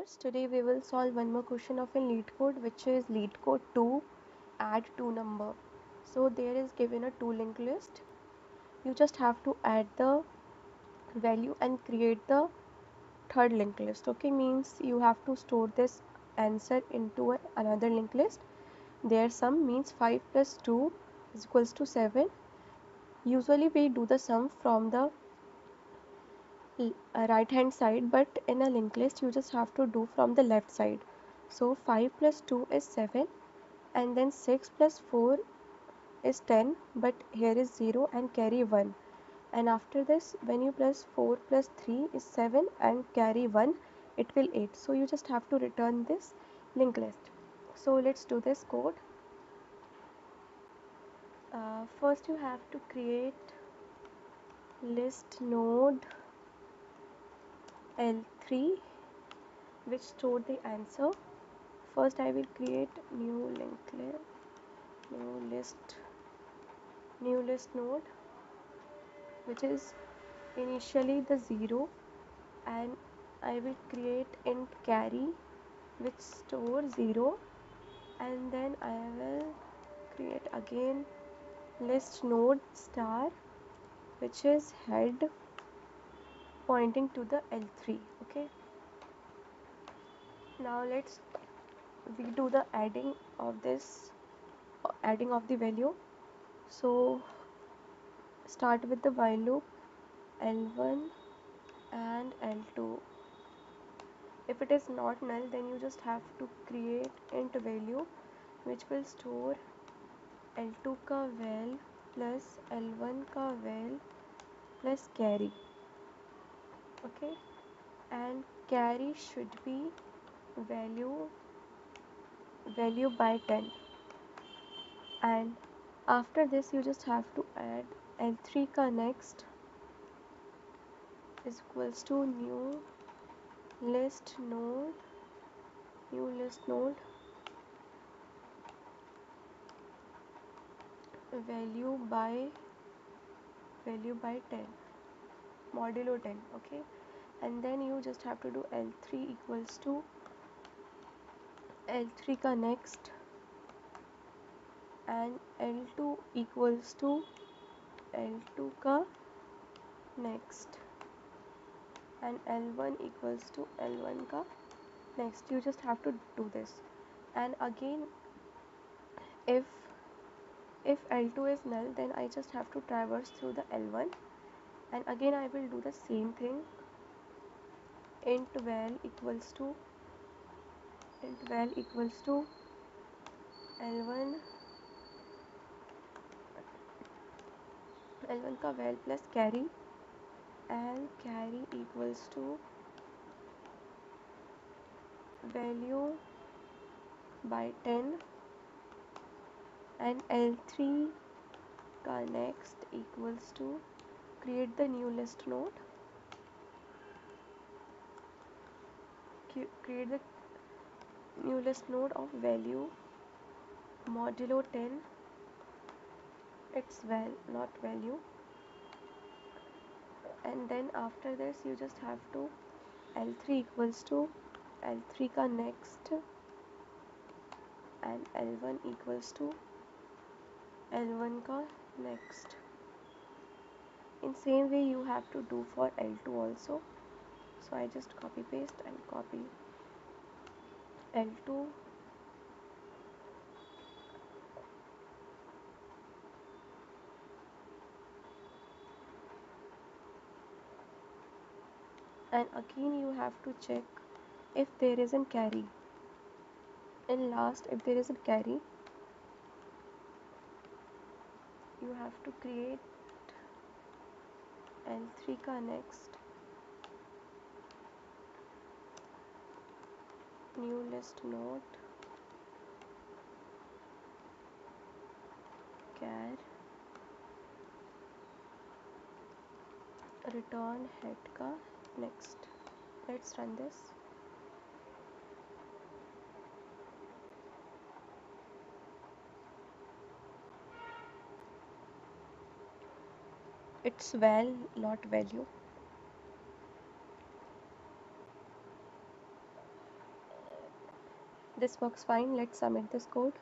Today we will solve one more question of a LeetCode, which is LeetCode 2, add two number. So there is given a two linked list. You just have to add the value and create the third linked list. Okay, means you have to store this answer into another linked list. Their sum means 5 plus 2 is equals to 7. Usually we do the sum from the right hand side, but in a linked list you just have to do from the left side. So 5 plus 2 is 7, and then 6 plus 4 is 10, but here is 0 and carry 1, and after this when you plus 4 plus 3 is 7 and carry 1, it will 8. So you just have to return this linked list. So let's do this code. First you have to create list node L3 which store the answer. First I will create new list node which is initially the 0, and I will create int carry which store 0, and then I will create again list node star which is head pointing to the L3. Okay, now we do the adding of the value. So start with the while loop L1 and L2. If it is not null, then you just have to create int value which will store L2 का val plus L1 का val plus carry. Okay, and carry should be value by 10, and after this you just have to add L3 का next is equals to new list node value by 10 modulo 10. Okay, and then you just have to do L3 equals to L3 का next, and L2 equals to L2 का next, and L1 equals to L1 का next. You just have to do this, and again if L2 is null, then I just have to traverse through the L1, and again I will do the same thing. int val equals to L1 का val plus carry, and carry equals to value by 10, and L3 का next equals to create the new list node, of value modulo 10, it's val not value, and then after this you just have to L3 equals to L3 का next, and L1 equals to L1 का next. In same way you have to do for L2 also. So I just copy paste and copy L2, and again you have to check if there isn't carry. In last, if there isn't carry, you have to create L3 का next, new list node char return head का next. Let's run this. It's val not value. This works fine. Let's submit this code.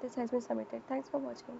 This has been submitted. Thanks for watching.